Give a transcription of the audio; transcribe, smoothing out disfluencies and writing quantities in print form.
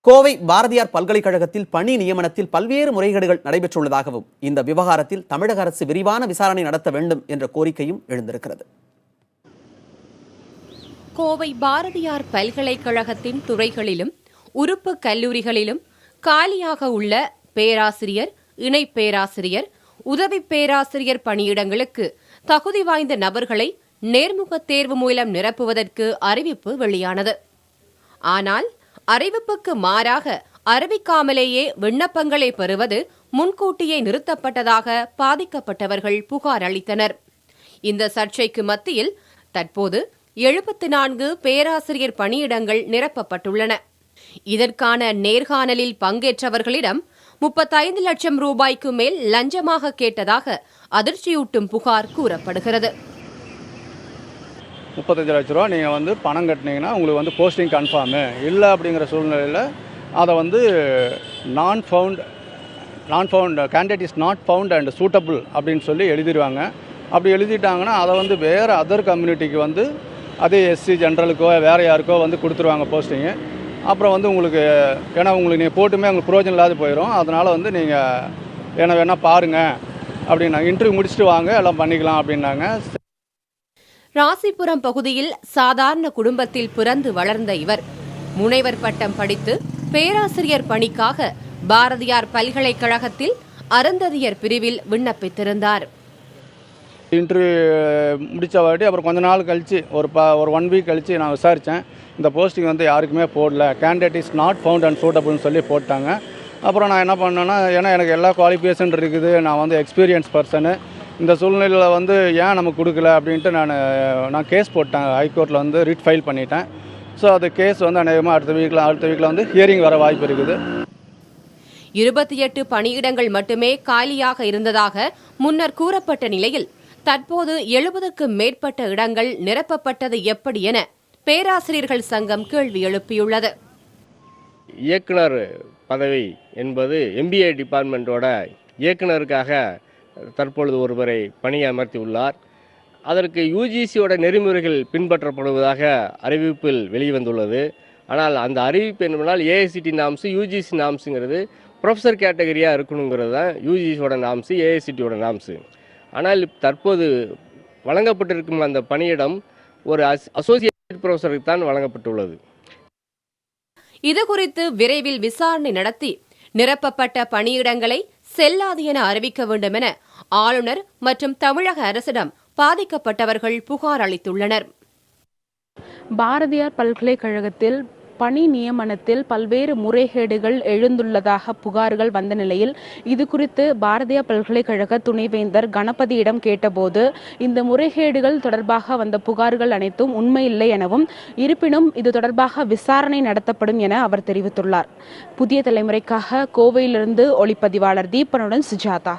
கோவை பாரதியார் பல்கலைக்கழகத்தில் பணி நியமனத்தில் பல்வேறு முறைகேடுகள் நடைபெற்றுள்ளதாகவும் இந்த விவகாரத்தில் தமிழக அரசு விரிவான விசாரணை நடத்த வேண்டும் என்ற கோரிக்கையும் எழுந்திருக்கிறது. கோவை பாரதியார் பல்கலைக்கழகத்தின் துறைகளிலும் உறுப்பு கல்லூரிகளிலும் காலியாக உள்ள பேராசிரியர், இணை பேராசிரியர், உதவி பேராசிரியர் பணியிடங்களுக்கு தகுதி வாய்ந்த நபர்களை நேர்முக தேர்வு மூலம் நிரப்புவதற்கு அறிவிப்பு வெளியானது. ஆனால் அறிவிப்புக்கு மாறாக அறிவிக்காமலேயே விண்ணப்பங்களை பெறுவது முன்கூட்டியே நிறுத்தப்பட்டதாக பாதிக்கப்பட்டவர்கள் புகார் அளித்தனர். இந்த சர்ச்சைக்கு மத்தியில் தற்போது 74 பேராசிரியர் பணியிடங்கள் நிரப்பப்பட்டுள்ளன. இதற்கான நேர்காணலில் பங்கேற்றவர்களிடம் 35 லட்சம் ரூபாய்க்கு மேல் லஞ்சமாக கேட்டதாக அதிர்ச்சியூட்டும் புகார் கூறப்படுகிறது. 35 லட்ச ரூபா நீங்கள் பணம் கட்டினீங்கன்னா உங்களுக்கு போஸ்டிங் கன்ஃபார்மு இல்லை அப்படிங்கிற சூழ்நிலையில் அதை நான் found candidate is not found and suitable அப்படின்னு சொல்லி எழுதிடுவாங்க. அப்படி எழுதிட்டாங்கன்னா அதை வேறு அதர் கம்யூனிட்டிக்கு அதே எஸ்சி ஜென்ரலுக்கோ வேறு யாருக்கோ கொடுத்துருவாங்க போஸ்டிங்கு. அப்புறம் உங்களுக்கு ஏன்னா நீங்கள் போட்டுமே உங்களுக்கு புரோஜனம் இல்லாத போயிடும். அதனால் நீங்கள் என்ன வேணால் பாருங்கள் அப்படின்னாங்க. இன்டர்வியூ முடிச்சுட்டு வாங்க எல்லாம் பண்ணிக்கலாம் அப்படின்னாங்க. ராசிபுரம் பகுதியில் சாதாரண குடும்பத்தில் பிறந்து வளர்ந்த இவர் முனைவர் பட்டம் படித்து பேராசிரியர் பணிக்காக பாரதியார் பல்கலைக்கழகத்தில் அருந்ததியர் பிரிவில் விண்ணப்பித்திருந்தார். இன்டர்வியூ முடித்த வாட்டி அப்புறம் கொஞ்ச நாள் கழித்து ஒரு 1 வீக் கழித்து நான் விசாரித்தேன். இந்த போஸ்டிங் யாருக்குமே போடல, candidate is not found and சூட்டபிள்னு சொல்லி போட்டாங்க. அப்புறம் நான் என்ன பண்ணேன்னா, ஏன்னா எனக்கு எல்லா குவாலிஃபிகேஷன் இருக்குது, நான் எக்ஸ்பீரியன்ஸ் பர்சனு, இந்த சூழ்நிலையில் ஏன் நமக்கு கொடுக்கல அப்படின்ட்டு நான் கேஸ் போட்டேன். ஹைகோர்ட்டில் ரிட் ஃபைல் பண்ணிட்டேன். ஸோ அது கேஸ் அநேகமாக அடுத்த வீக்கில் ஹியரிங் வர வாய்ப்பு இருக்குது. 28 பணியிடங்கள் மட்டுமே காலியாக இருந்ததாக முன்னர் கூறப்பட்ட நிலையில் தற்போது 70க்கு மேற்பட்ட இடங்கள் நிரப்பப்பட்டது எப்படி என பேராசிரியர்கள் சங்கம் கேள்வி எழுப்பியுள்ளது. இயக்குனர் பதவி என்பது MBA டிபார்ட்மெண்ட்டோட இயக்குனருக்காக தற்பொழுது ஒருவரை பணியமர்த்தியுள்ளார். அதற்கு UGCயோட நெறிமுறைகள் பின்பற்றப்படுவதாக அறிவிப்பில் வெளிவந்துள்ளது. ஆனால் அந்த அறிவிப்பு என்பதால் AICT நாம்ஸு UGC நாம்ஸுங்கிறது ப்ரொஃபஸர் கேட்டகரியாக இருக்கணுங்கிறது தான் UGCயோட நாம்ஸு, AICTயோட நாம்ஸு. ஆனால் தற்போது வழங்கப்பட்டிருக்கும் அந்த பணியிடம் ஒரு அசோசியேட் ப்ரொஃபஸருக்கு தான் வழங்கப்பட்டுள்ளது. இதுகுறித்து விரைவில் விசாரணை நடத்தி நிரப்பப்பட்ட பணியிடங்களை செல்லாது என அறிவிக்க வேண்டும் என ஆளுநர் மற்றும் தமிழக அரசிடம் பாதிக்கப்பட்டவர்கள் புகார் அளித்துள்ளனர். பாரதியார் பல்கலைக்கழகத்தில் பணி நியமனத்தில் பல்வேறு முறைகேடுகள் எழுந்துள்ளதாக புகார்கள் வந்த நிலையில் இது குறித்து பாரதியார் பல்கலைக்கழக துணைவேந்தர் கணபதியிடம் கேட்டபோது இந்த முறைகேடுகள் தொடர்பாக வந்த புகார்கள் அனைத்தும் உண்மையில்லை எனவும், இருப்பினும் இது தொடர்பாக விசாரணை நடத்தப்படும் என அவர் தெரிவித்துள்ளார். புதிய தலைமுறைக்காக கோவையிலிருந்து ஒளிப்பதிவாளர் தீபனுடன் சுஜாதா.